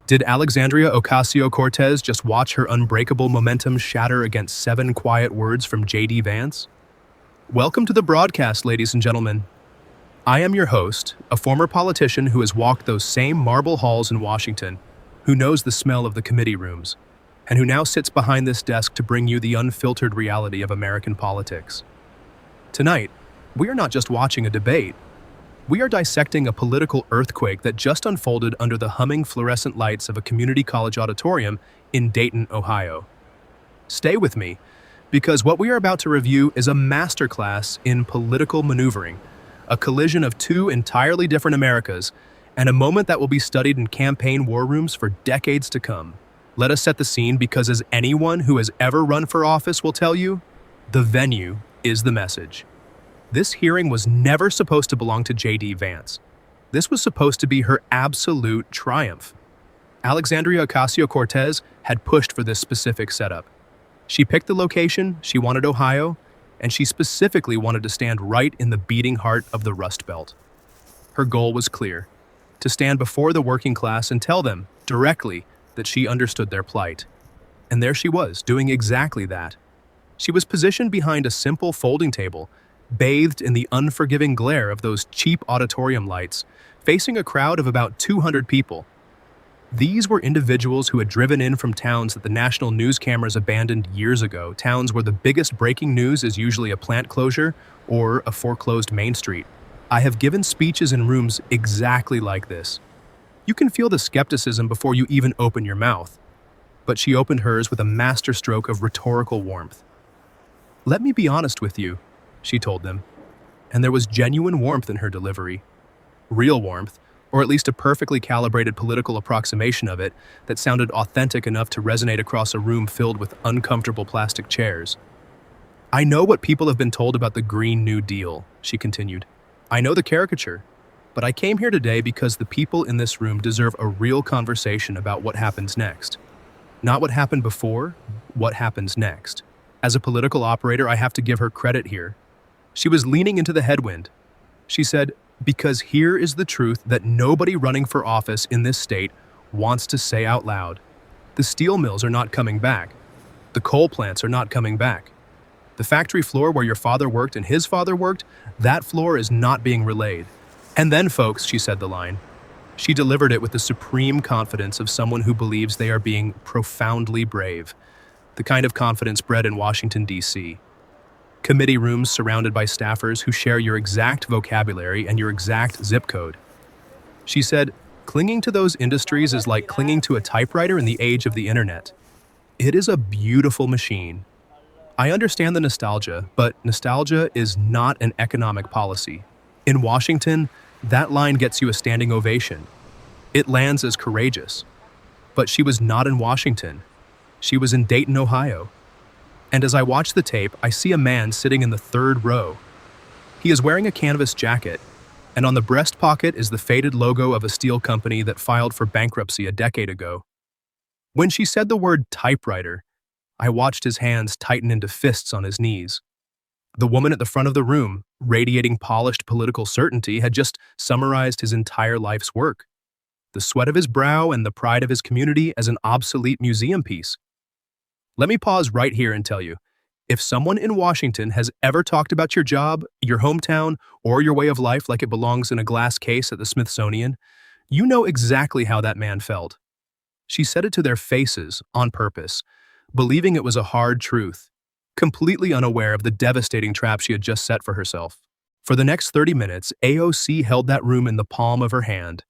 Did Alexandria Ocasio-Cortez just watch her unbreakable momentum shatter against 7 quiet words from JD Vance? Welcome to the broadcast, ladies and gentlemen. I am your host, a former politician who has walked those same marble halls in Washington, who knows the smell of the committee rooms, and who now sits behind this desk to bring you the unfiltered reality of American politics. Tonight, we are not just watching a debate. We are dissecting a political earthquake that just unfolded under the humming fluorescent lights of a community college auditorium in Dayton, Ohio. Stay with me, because what we are about to review is a masterclass in political maneuvering, a collision of 2 entirely different Americas, and a moment that will be studied in campaign war rooms for decades to come. Let us set the scene, because as anyone who has ever run for office will tell you, the venue is the message. This hearing was never supposed to belong to JD Vance. This was supposed to be her absolute triumph. Alexandria Ocasio-Cortez had pushed for this specific setup. She picked the location, she wanted Ohio, and she specifically wanted to stand right in the beating heart of the Rust Belt. Her goal was clear: to stand before the working class and tell them, directly, that she understood their plight. And there she was, doing exactly that. She was positioned behind a simple folding table, bathed in the unforgiving glare of those cheap auditorium lights, facing a crowd of about 200 people. These were individuals who had driven in from towns that the national news cameras abandoned years ago, towns where the biggest breaking news is usually a plant closure or a foreclosed Main Street. I have given speeches in rooms exactly like this. You can feel the skepticism before you even open your mouth. But she opened hers with a masterstroke of rhetorical warmth. "Let me be honest with you," she told them, and there was genuine warmth in her delivery. Real warmth, or at least a perfectly calibrated political approximation of it that sounded authentic enough to resonate across a room filled with uncomfortable plastic chairs. "I know what people have been told about the Green New Deal," she continued. "I know the caricature, but I came here today because the people in this room deserve a real conversation about what happens next. Not what happened before, what happens next." As a political operator, I have to give her credit here. She was leaning into the headwind. She said, "Because here is the truth that nobody running for office in this state wants to say out loud. The steel mills are not coming back. The coal plants are not coming back. The factory floor where your father worked and his father worked, that floor is not being relayed." And then, folks, she said the line. She delivered it with the supreme confidence of someone who believes they are being profoundly brave, the kind of confidence bred in Washington, D.C. Committee rooms surrounded by staffers who share your exact vocabulary and your exact zip code. She said, "Clinging to those industries is like clinging to a typewriter in the age of the internet. It is a beautiful machine. I understand the nostalgia, but nostalgia is not an economic policy. In Washington, that line gets you a standing ovation. It lands as courageous. But she was not in Washington. She was in Dayton, Ohio. And as I watch the tape, I see a man sitting in the 3rd row. He is wearing a canvas jacket, and on the breast pocket is the faded logo of a steel company that filed for bankruptcy a decade ago. When she said the word typewriter, I watched his hands tighten into fists on his knees. The woman at the front of the room, radiating polished political certainty, had just summarized his entire life's work. The sweat of his brow and the pride of his community as an obsolete museum piece. Let me pause right here and tell you, if someone in Washington has ever talked about your job, your hometown, or your way of life like it belongs in a glass case at the Smithsonian, you know exactly how that man felt. She said it to their faces on purpose, believing it was a hard truth, completely unaware of the devastating trap she had just set for herself. For the next 30 minutes, AOC held that room in the palm of her hand.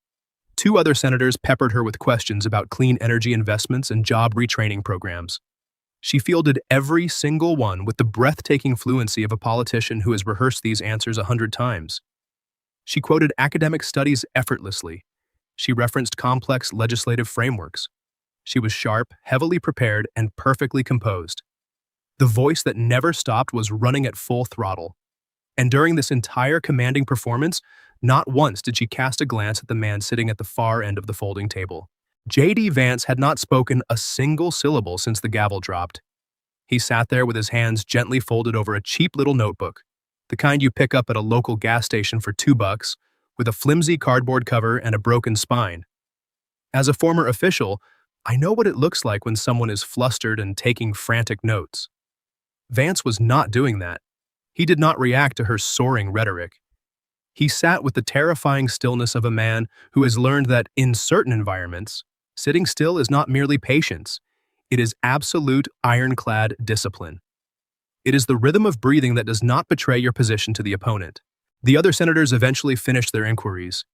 2 other senators peppered her with questions about clean energy investments and job retraining programs. She fielded every single one with the breathtaking fluency of a politician who has rehearsed these answers 100 times. She quoted academic studies effortlessly. She referenced complex legislative frameworks. She was sharp, heavily prepared, and perfectly composed. The voice that never stopped was running at full throttle. And during this entire commanding performance, not once did she cast a glance at the man sitting at the far end of the folding table. JD Vance had not spoken a single syllable since the gavel dropped. He sat there with his hands gently folded over a cheap little notebook, the kind you pick up at a local gas station for $2, with a flimsy cardboard cover and a broken spine. As a former official, I know what it looks like when someone is flustered and taking frantic notes. Vance was not doing that. He did not react to her soaring rhetoric. He sat with the terrifying stillness of a man who has learned that in certain environments, sitting still is not merely patience, it is absolute ironclad discipline. It is the rhythm of breathing that does not betray your position to the opponent. The other senators eventually finished their inquiries.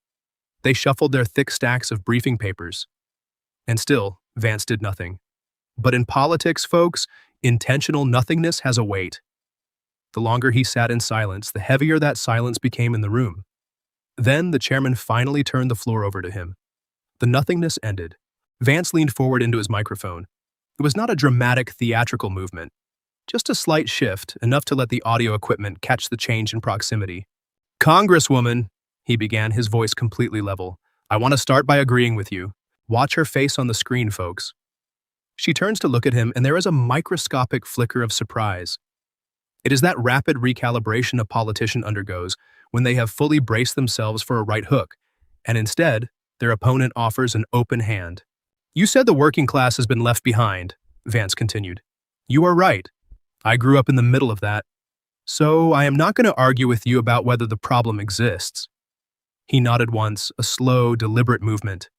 They shuffled their thick stacks of briefing papers. And still, Vance did nothing. But in politics, folks, intentional nothingness has a weight. The longer he sat in silence, the heavier that silence became in the room. Then the chairman finally turned the floor over to him. The nothingness ended. Vance leaned forward into his microphone. It was not a dramatic, theatrical movement. Just a slight shift, enough to let the audio equipment catch the change in proximity. "Congresswoman," he began, his voice completely level, "I want to start by agreeing with you. Watch her face on the screen, folks." She turns to look at him, and there is a microscopic flicker of surprise. It is that rapid recalibration a politician undergoes when they have fully braced themselves for a right hook, and instead, their opponent offers an open hand. "You said the working class has been left behind," Vance continued. "You are right. I grew up in the middle of that. So I am not going to argue with you about whether the problem exists." He nodded once, a slow, deliberate movement.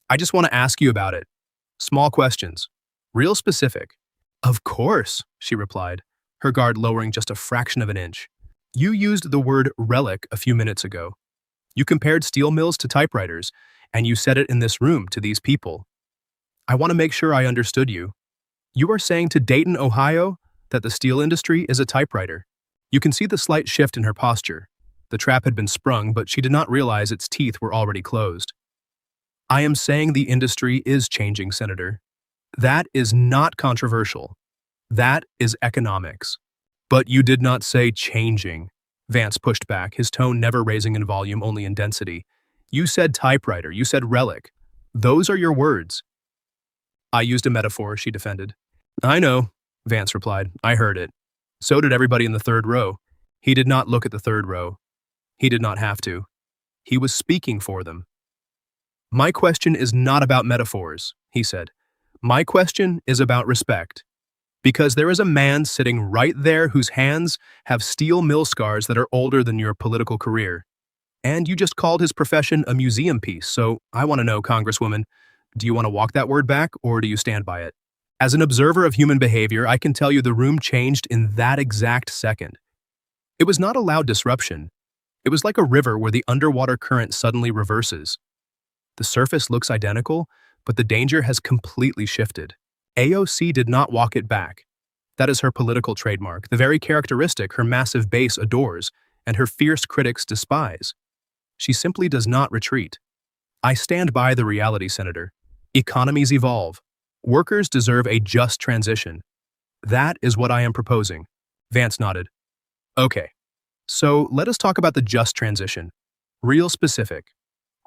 "I just want to ask you about it. Small questions. Real specific." "Of course," she replied, her guard lowering just a fraction of an inch. "You used the word relic a few minutes ago. You compared steel mills to typewriters, and you said it in this room to these people. I want to make sure I understood you. You are saying to Dayton, Ohio, that the steel industry is a typewriter." You can see the slight shift in her posture. The trap had been sprung, but she did not realize its teeth were already closed. "I am saying the industry is changing, Senator. That is not controversial. That is economics." "But you did not say changing," Vance pushed back, his tone never raising in volume, only in density. "You said typewriter, you said relic. Those are your words." "I used a metaphor," she defended. "I know," Vance replied. "I heard it. So did everybody in the third row." He did not look at the third row. He did not have to. He was speaking for them. "My question is not about metaphors," he said. "My question is about respect. Because there is a man sitting right there whose hands have steel mill scars that are older than your political career. And you just called his profession a museum piece, so I want to know, Congresswoman, do you want to walk that word back, or do you stand by it?" As an observer of human behavior, I can tell you the room changed in that exact second. It was not a loud disruption. It was like a river where the underwater current suddenly reverses. The surface looks identical, but the danger has completely shifted. AOC did not walk it back. That is her political trademark, the very characteristic her massive base adores and her fierce critics despise. She simply does not retreat. "I stand by the reality, Senator. Economies evolve. Workers deserve a just transition. That is what I am proposing." Vance nodded. "Okay. So let us talk about the just transition. Real specific.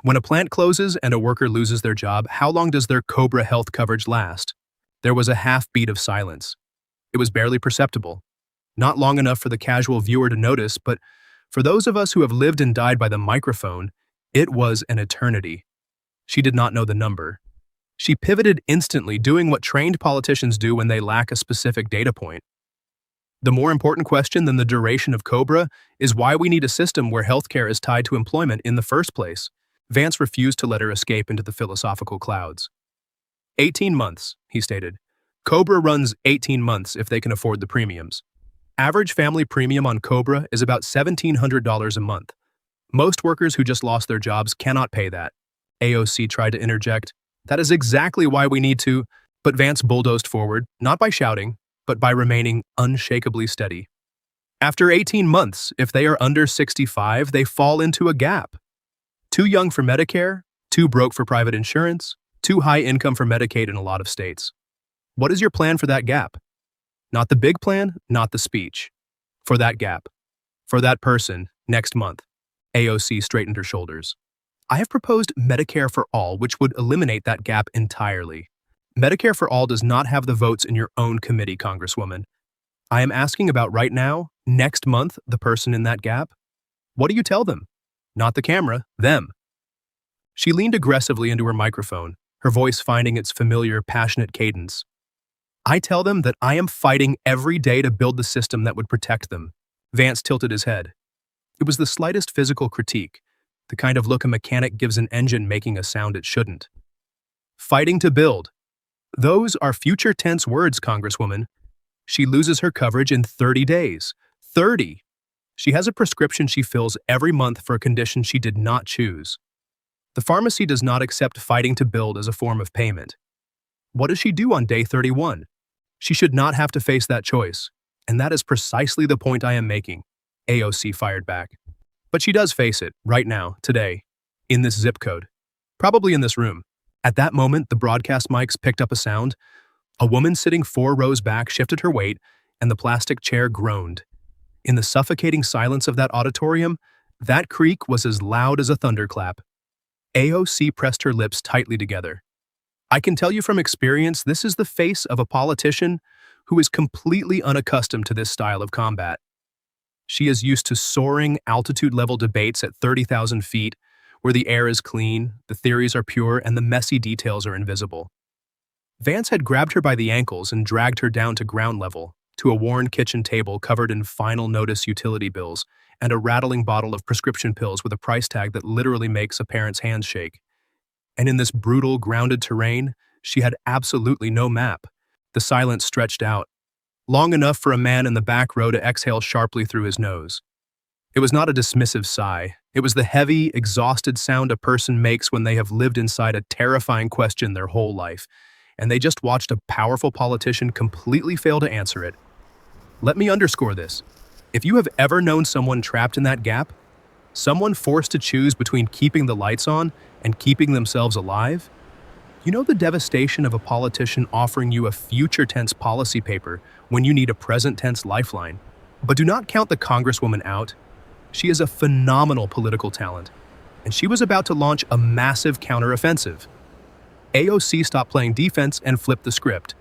When a plant closes and a worker loses their job, how long does their COBRA health coverage last?" There was a half-beat of silence. It was barely perceptible. Not long enough for the casual viewer to notice, but for those of us who have lived and died by the microphone, it was an eternity. She did not know the number. She pivoted instantly, doing what trained politicians do when they lack a specific data point. "The more important question than the duration of COBRA is why we need a system where healthcare is tied to employment in the first place." Vance refused to let her escape into the philosophical clouds. 18 months, he stated. COBRA runs 18 months if they can afford the premiums. Average family premium on COBRA is about $1,700 a month. Most workers who just lost their jobs cannot pay that. AOC tried to interject. "That is exactly why we need to," but Vance bulldozed forward, not by shouting, but by remaining unshakably steady. "After 18 months, if they are under 65, they fall into a gap. Too young for Medicare, too broke for private insurance, too high income for Medicaid in a lot of states. What is your plan for that gap? Not the big plan, not the speech. For that gap. For that person, next month." AOC straightened her shoulders. "I have proposed Medicare for All, which would eliminate that gap entirely. Medicare for All does not have the votes in your own committee, Congresswoman. I am asking about right now, next month, the person in that gap. What do you tell them? Not the camera, them." She leaned aggressively into her microphone, her voice finding its familiar, passionate cadence. I tell them that I am fighting every day to build the system that would protect them. Vance tilted his head. It was the slightest physical critique, the kind of look a mechanic gives an engine making a sound it shouldn't. Fighting to build. Those are future tense words, Congresswoman. She loses her coverage in 30 days. 30! She has a prescription she fills every month for a condition she did not choose. The pharmacy does not accept fighting to build as a form of payment. What does she do on day 31? She should not have to face that choice, and that is precisely the point I am making, AOC fired back. But she does face it, right now, today, in this zip code. Probably in this room. At that moment, the broadcast mics picked up a sound. A woman sitting 4 rows back shifted her weight, and the plastic chair groaned. In the suffocating silence of that auditorium, that creak was as loud as a thunderclap. AOC pressed her lips tightly together. I can tell you from experience, this is the face of a politician who is completely unaccustomed to this style of combat. She is used to soaring, altitude-level debates at 30,000 feet, where the air is clean, the theories are pure, and the messy details are invisible. Vance had grabbed her by the ankles and dragged her down to ground level, to a worn kitchen table covered in final notice utility bills and a rattling bottle of prescription pills with a price tag that literally makes a parent's hands shake. And in this brutal, grounded terrain, she had absolutely no map. The silence stretched out, long enough for a man in the back row to exhale sharply through his nose. It was not a dismissive sigh. It was the heavy, exhausted sound a person makes when they have lived inside a terrifying question their whole life, and they just watched a powerful politician completely fail to answer it. Let me underscore this. If you have ever known someone trapped in that gap, someone forced to choose between keeping the lights on and keeping themselves alive, you know the devastation of a politician offering you a future tense policy paper when you need a present tense lifeline. But do not count the Congresswoman out. She is a phenomenal political talent, and she was about to launch a massive counteroffensive. AOC stopped playing defense and flipped the script,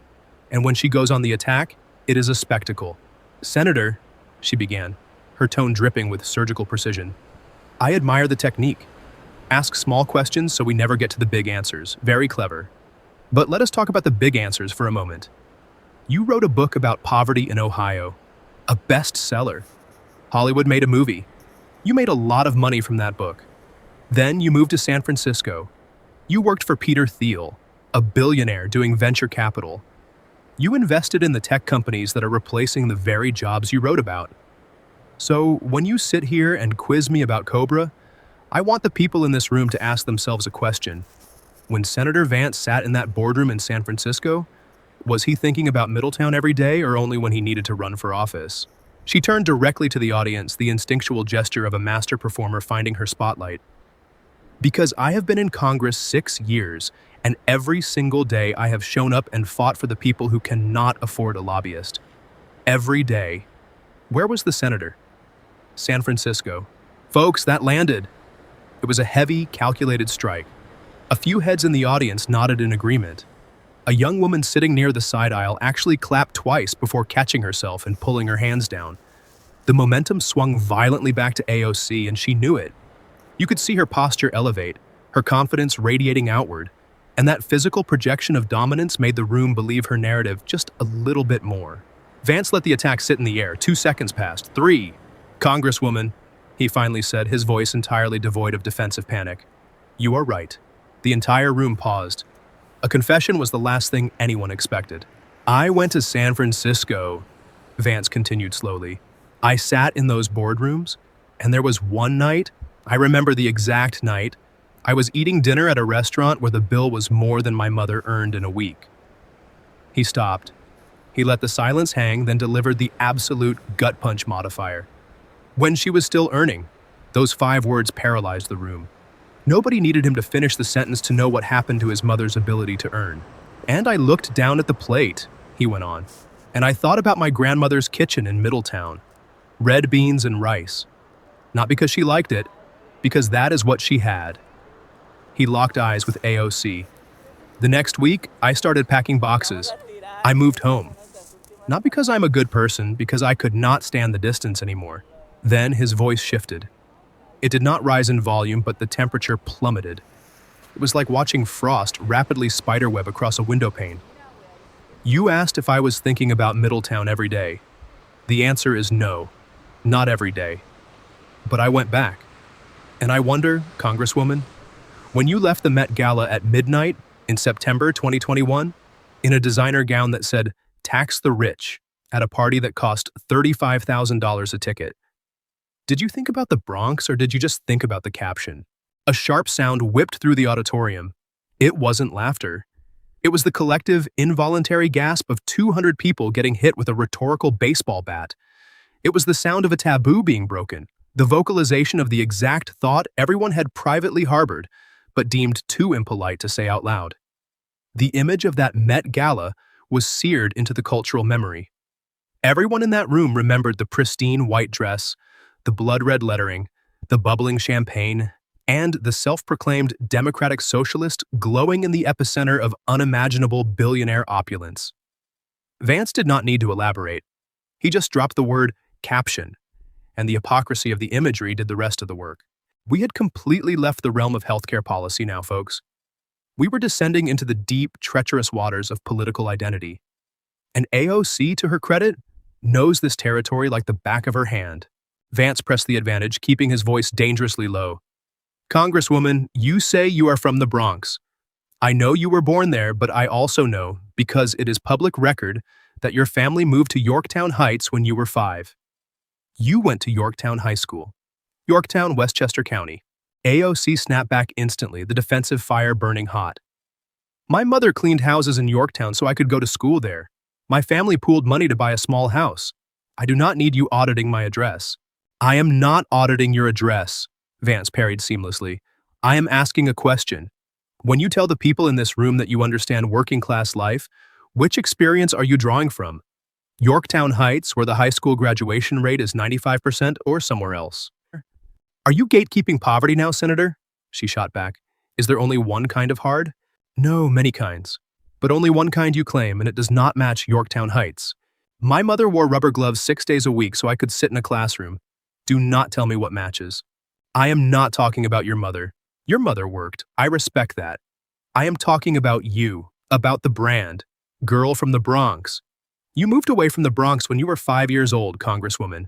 and when she goes on the attack, it is a spectacle. Senator, she began, her tone dripping with surgical precision. I admire the technique. Ask small questions so we never get to the big answers. Very clever. But let us talk about the big answers for a moment. You wrote a book about poverty in Ohio. A bestseller. Hollywood made a movie. You made a lot of money from that book. Then you moved to San Francisco. You worked for Peter Thiel, a billionaire doing venture capital. You invested in the tech companies that are replacing the very jobs you wrote about. So when you sit here and quiz me about Cobra, I want the people in this room to ask themselves a question. When Senator Vance sat in that boardroom in San Francisco, was he thinking about Middletown every day or only when he needed to run for office? She turned directly to the audience, the instinctual gesture of a master performer finding her spotlight. Because I have been in Congress 6 years, and every single day I have shown up and fought for the people who cannot afford a lobbyist. Every day. Where was the senator? San Francisco. Folks, that landed. It was a heavy, calculated strike. A few heads in the audience nodded in agreement. A young woman sitting near the side aisle actually clapped twice before catching herself and pulling her hands down. The momentum swung violently back to AOC, and she knew it. You could see her posture elevate, her confidence radiating outward, and that physical projection of dominance made the room believe her narrative just a little bit more. Vance let the attack sit in the air. 2 seconds passed. 3. Congresswoman, he finally said, his voice entirely devoid of defensive panic. You are right. The entire room paused. A confession was the last thing anyone expected. I went to San Francisco, Vance continued slowly. I sat in those boardrooms, and there was one night, I remember the exact night, I was eating dinner at a restaurant where the bill was more than my mother earned in a week. He stopped. He let the silence hang, then delivered the absolute gut punch modifier. When she was still earning, those 5 words paralyzed the room. Nobody needed him to finish the sentence to know what happened to his mother's ability to earn. And I looked down at the plate, he went on, and I thought about my grandmother's kitchen in Middletown. Red beans and rice. Not because she liked it, because that is what she had. He locked eyes with AOC. The next week, I started packing boxes. I moved home. Not because I'm a good person, because I could not stand the distance anymore. Then his voice shifted. It did not rise in volume, but the temperature plummeted. It was like watching frost rapidly spiderweb across a window pane. You asked if I was thinking about Middletown every day. The answer is no, not every day. But I went back. And I wonder, Congresswoman, when you left the Met Gala at midnight in September 2021, in a designer gown that said, "Tax the rich," at a party that cost $35,000 a ticket, did you think about the Bronx or did you just think about the caption? A sharp sound whipped through the auditorium. It wasn't laughter. It was the collective, involuntary gasp of 200 people getting hit with a rhetorical baseball bat. It was the sound of a taboo being broken, the vocalization of the exact thought everyone had privately harbored, but deemed too impolite to say out loud. The image of that Met Gala was seared into the cultural memory. Everyone in that room remembered the pristine white dress, the blood-red lettering, the bubbling champagne, and the self-proclaimed democratic socialist glowing in the epicenter of unimaginable billionaire opulence. Vance did not need to elaborate. He just dropped the word caption, and the hypocrisy of the imagery did the rest of the work. We had completely left the realm of healthcare policy now, folks. We were descending into the deep, treacherous waters of political identity. And AOC, to her credit, knows this territory like the back of her hand. Vance pressed the advantage, keeping his voice dangerously low. Congresswoman, you say you are from the Bronx. I know you were born there, but I also know, because it is public record, that your family moved to Yorktown Heights when you were 5. You went to Yorktown High School. Yorktown, Westchester County. AOC snapped back instantly, the defensive fire burning hot. My mother cleaned houses in Yorktown so I could go to school there. My family pooled money to buy a small house. I do not need you auditing my address. I am not auditing your address, Vance parried seamlessly. I am asking a question. When you tell the people in this room that you understand working-class life, which experience are you drawing from? Yorktown Heights, where the high school graduation rate is 95%, or somewhere else? Are you gatekeeping poverty now, Senator? She shot back. Is there only one kind of hard? No, many kinds. But only one kind you claim, and it does not match Yorktown Heights. My mother wore rubber gloves 6 days a week so I could sit in a classroom. Do not tell me what matches. I am not talking about your mother. Your mother worked. I respect that. I am talking about you, about the brand. Girl from the Bronx. You moved away from the Bronx when you were 5 years old, Congresswoman.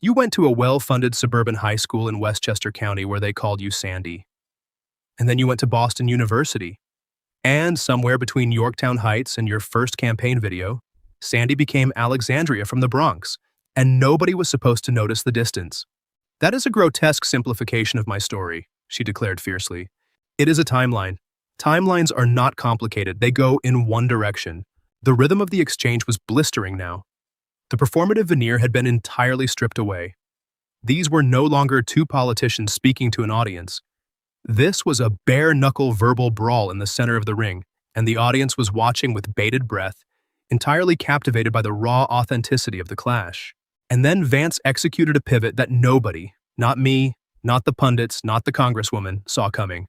You went to a well-funded suburban high school in Westchester County where they called you Sandy. And then you went to Boston University. And somewhere between Yorktown Heights and your first campaign video, Sandy became Alexandria from the Bronx, and nobody was supposed to notice the distance. That is a grotesque simplification of my story, she declared fiercely. It is a timeline. Timelines are not complicated, they go in one direction. The rhythm of the exchange was blistering now. The performative veneer had been entirely stripped away. These were no longer two politicians speaking to an audience. This was a bare-knuckle verbal brawl in the center of the ring, and the audience was watching with bated breath, entirely captivated by the raw authenticity of the clash. And then Vance executed a pivot that nobody, not me, not the pundits, not the Congresswoman, saw coming.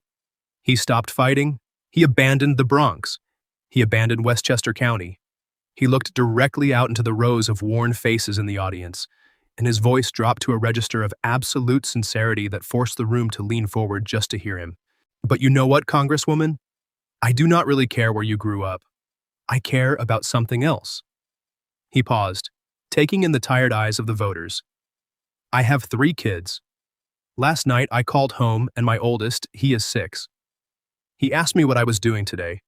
He stopped fighting. He abandoned the Bronx. He abandoned Westchester County. He looked directly out into the rows of worn faces in the audience, and his voice dropped to a register of absolute sincerity that forced the room to lean forward just to hear him. But you know what, Congresswoman? I do not really care where you grew up. I care about something else. He paused, taking in the tired eyes of the voters. I have 3 kids. Last night I called home and my oldest, he is 6. He asked me what I was doing today.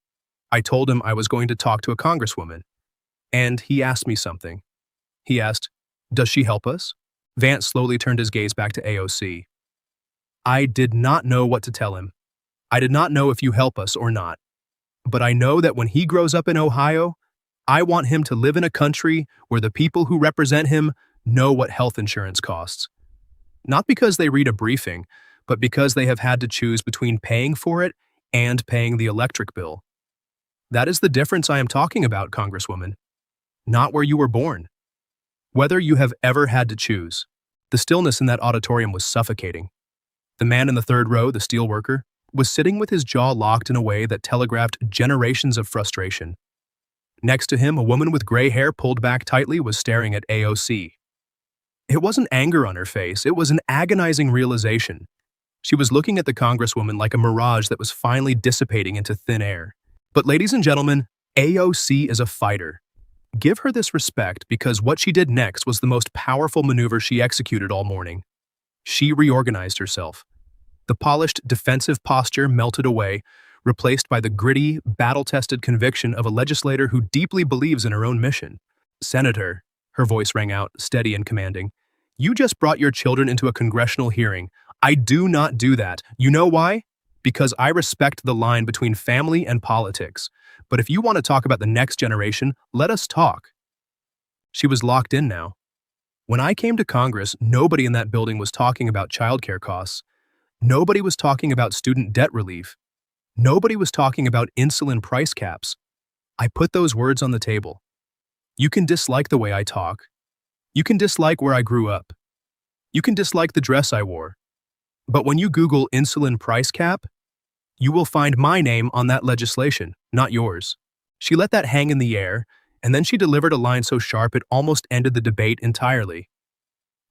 I told him I was going to talk to a congresswoman. And he asked me something. He asked, "Does she help us?" Vance slowly turned his gaze back to AOC. I did not know what to tell him. I did not know if you help us or not. But I know that when he grows up in Ohio, I want him to live in a country where the people who represent him know what health insurance costs. Not because they read a briefing, but because they have had to choose between paying for it and paying the electric bill. That is the difference I am talking about, Congresswoman. Not where you were born. Whether you have ever had to choose. The stillness in that auditorium was suffocating. The man in the third row, the steel worker, was sitting with his jaw locked in a way that telegraphed generations of frustration. Next to him, a woman with gray hair pulled back tightly was staring at AOC. It wasn't anger on her face, it was an agonizing realization. She was looking at the Congresswoman like a mirage that was finally dissipating into thin air. But ladies and gentlemen, AOC is a fighter. Give her this respect because what she did next was the most powerful maneuver she executed all morning. She reorganized herself. The polished defensive posture melted away, replaced by the gritty, battle-tested conviction of a legislator who deeply believes in her own mission. "Senator," her voice rang out, steady and commanding, "you just brought your children into a congressional hearing. I do not do that. You know why? Because I respect the line between family and politics. But if you want to talk about the next generation, let us talk." She was locked in now. When I came to Congress, nobody in that building was talking about childcare costs. Nobody was talking about student debt relief. Nobody was talking about insulin price caps. I put those words on the table. You can dislike the way I talk. You can dislike where I grew up. You can dislike the dress I wore. But when you Google insulin price cap, you will find my name on that legislation, not yours. She let that hang in the air, and then she delivered a line so sharp it almost ended the debate entirely.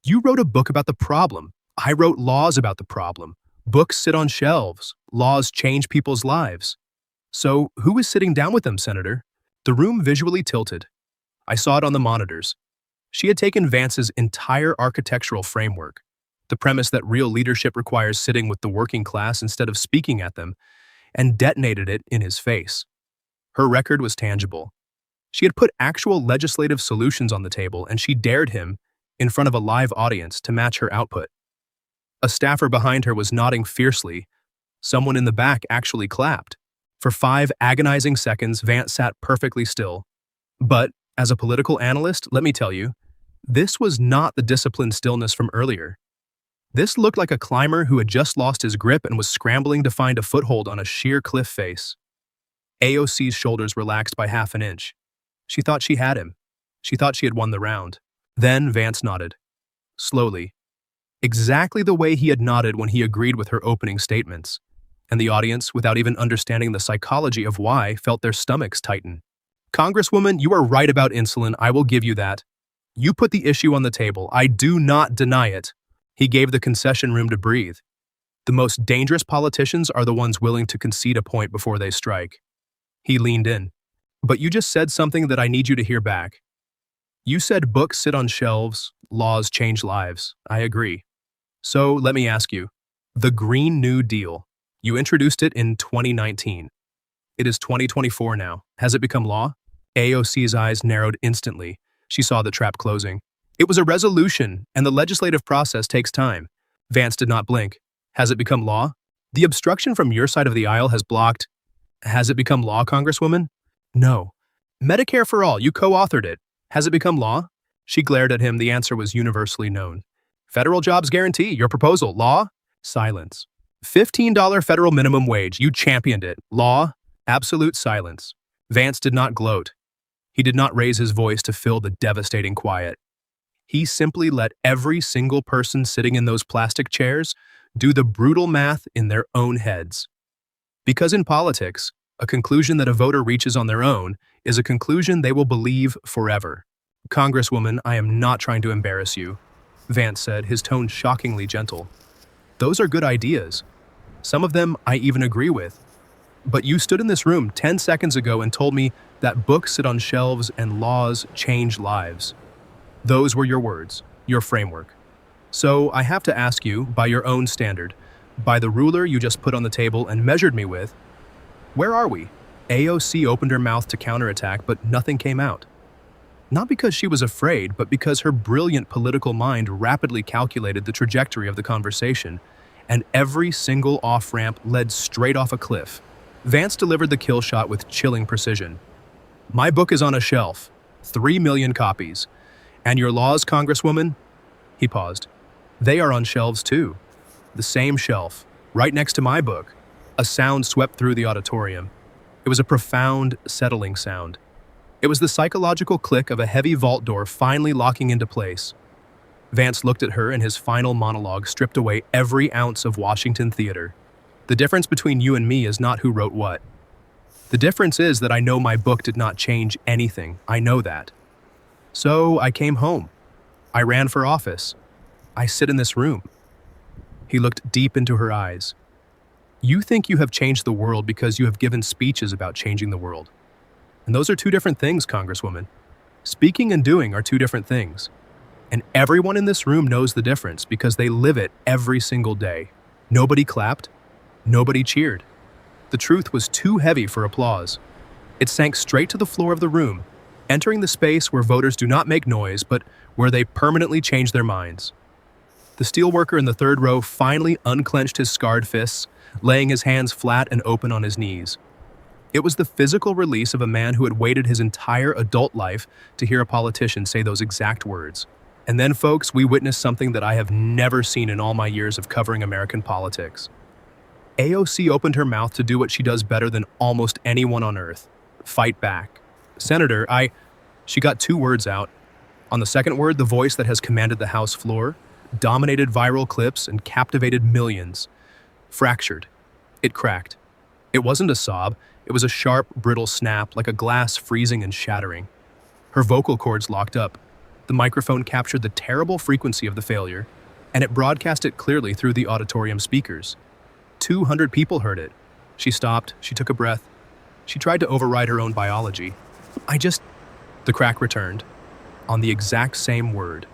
You wrote a book about the problem. I wrote laws about the problem. Books sit on shelves. Laws change people's lives. So, who is sitting down with them, Senator? The room visually tilted. I saw it on the monitors. She had taken Vance's entire architectural framework, the premise that real leadership requires sitting with the working class instead of speaking at them, and detonated it in his face. Her record was tangible. She had put actual legislative solutions on the table, and she dared him, in front of a live audience, to match her output. A staffer behind her was nodding fiercely. Someone in the back actually clapped. For 5 agonizing seconds, Vance sat perfectly still. But, as a political analyst, let me tell you, this was not the disciplined stillness from earlier. This looked like a climber who had just lost his grip and was scrambling to find a foothold on a sheer cliff face. AOC's shoulders relaxed by half an inch. She thought she had him. She thought she had won the round. Then Vance nodded. Slowly. Exactly the way he had nodded when he agreed with her opening statements. And the audience, without even understanding the psychology of why, felt their stomachs tighten. "Congresswoman, you are right about insulin, I will give you that. You put the issue on the table. I do not deny it." He gave the concession room to breathe. The most dangerous politicians are the ones willing to concede a point before they strike. He leaned in. "But you just said something that I need you to hear back. You said books sit on shelves, laws change lives. I agree. So let me ask you, the Green New Deal, you introduced it in 2019. It is 2024 now. Has it become law?" AOC's eyes narrowed instantly. She saw the trap closing. "It was a resolution, and the legislative process takes time." Vance did not blink. "Has it become law?" "The obstruction from your side of the aisle has blocked." "Has it become law, Congresswoman?" "No." "Medicare for all, you co-authored it. Has it become law?" She glared at him. The answer was universally known. "Federal jobs guarantee, your proposal, law?" Silence. $15 federal minimum wage, you championed it. Law? Absolute silence. Vance did not gloat. He did not raise his voice to fill the devastating quiet. He simply let every single person sitting in those plastic chairs do the brutal math in their own heads. Because in politics, a conclusion that a voter reaches on their own is a conclusion they will believe forever. "Congresswoman, I am not trying to embarrass you," Vance said, his tone shockingly gentle. "Those are good ideas. Some of them I even agree with. But you stood in this room 10 seconds ago and told me that books sit on shelves and laws change lives. Those were your words, your framework. So I have to ask you, by your own standard, by the ruler you just put on the table and measured me with, where are we?" AOC opened her mouth to counterattack, but nothing came out. Not because she was afraid, but because her brilliant political mind rapidly calculated the trajectory of the conversation, and every single off-ramp led straight off a cliff. Vance delivered the kill shot with chilling precision. "My book is on a shelf, 3 million copies. And your laws, Congresswoman?" He paused. "They are on shelves too. The same shelf, right next to my book." A sound swept through the auditorium. It was a profound, settling sound. It was the psychological click of a heavy vault door finally locking into place. Vance looked at her, and his final monologue stripped away every ounce of Washington theater. "The difference between you and me is not who wrote what. The difference is that I know my book did not change anything. I know that. So I came home. I ran for office. I sit in this room. He looked deep into her eyes. You think you have changed the world because you have given speeches about changing the world. And those are two different things, Congresswoman. Speaking and doing are two different things. And everyone in this room knows the difference because they live it every single day. Nobody clapped. Nobody cheered. The truth was too heavy for applause. It sank straight to the floor of the room, entering the space where voters do not make noise, but where they permanently change their minds. The steelworker in the third row finally unclenched his scarred fists, laying his hands flat and open on his knees. It was the physical release of a man who had waited his entire adult life to hear a politician say those exact words. And then, folks, we witnessed something that I have never seen in all my years of covering American politics. AOC opened her mouth to do what she does better than almost anyone on earth: fight back. Senator, She got two words out. On the second word, the voice that has commanded the House floor, dominated viral clips, and captivated millions. Fractured. It cracked. It wasn't a sob, it was a sharp, brittle snap, like a glass freezing and shattering. Her vocal cords locked up. The microphone captured the terrible frequency of the failure, and it broadcast it clearly through the auditorium speakers. 200 people heard it. She stopped, she took a breath. She tried to override her own biology. The crack returned, on the exact same word.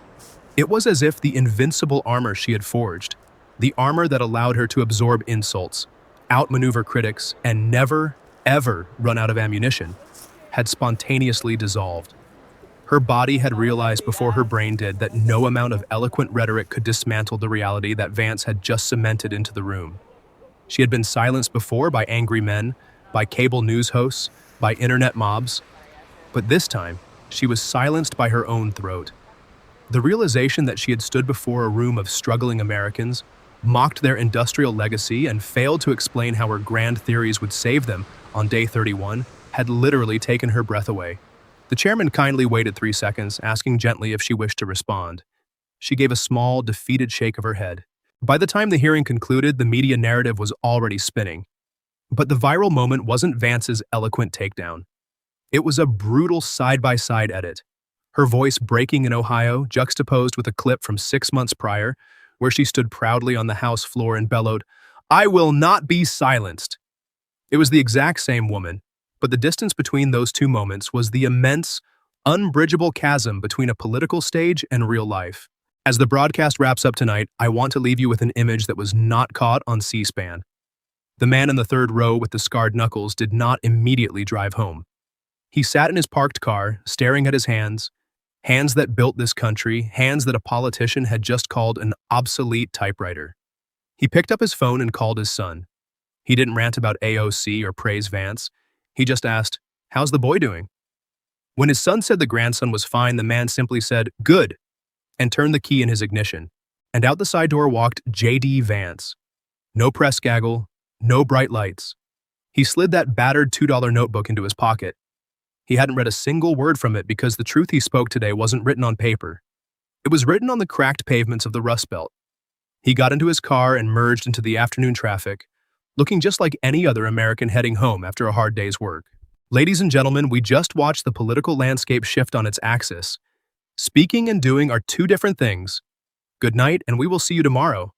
It was as if the invincible armor she had forged, the armor that allowed her to absorb insults, outmaneuver critics, and never, ever run out of ammunition, had spontaneously dissolved. Her body had realized before her brain did that no amount of eloquent rhetoric could dismantle the reality that Vance had just cemented into the room. She had been silenced before by angry men, by cable news hosts, by internet mobs. But this time, she was silenced by her own throat. The realization that she had stood before a room of struggling Americans, mocked their industrial legacy, and failed to explain how her grand theories would save them on day 31 had literally taken her breath away. The chairman kindly waited 3 seconds, asking gently if she wished to respond. She gave a small, defeated shake of her head. By the time the hearing concluded, the media narrative was already spinning. But the viral moment wasn't Vance's eloquent takedown. It was a brutal side-by-side edit. Her voice breaking in Ohio, juxtaposed with a clip from 6 months prior, where she stood proudly on the House floor and bellowed, "I will not be silenced." It was the exact same woman, but the distance between those two moments was the immense, unbridgeable chasm between a political stage and real life. As the broadcast wraps up tonight, I want to leave you with an image that was not caught on C-SPAN. The man in the third row with the scarred knuckles did not immediately drive home. He sat in his parked car, staring at his hands that built this country, hands that a politician had just called an obsolete typewriter. He picked up his phone and called his son. He didn't rant about AOC or praise Vance. He just asked, "How's the boy doing?" When his son said the grandson was fine, the man simply said, "Good," and turned the key in his ignition. And out the side door walked JD Vance. No press gaggle, no bright lights. He slid that battered $2 notebook into his pocket. He hadn't read a single word from it because the truth he spoke today wasn't written on paper. It was written on the cracked pavements of the Rust Belt. He got into his car and merged into the afternoon traffic, looking just like any other American heading home after a hard day's work. Ladies and gentlemen, we just watched the political landscape shift on its axis. Speaking and doing are two different things. Good night, and we will see you tomorrow.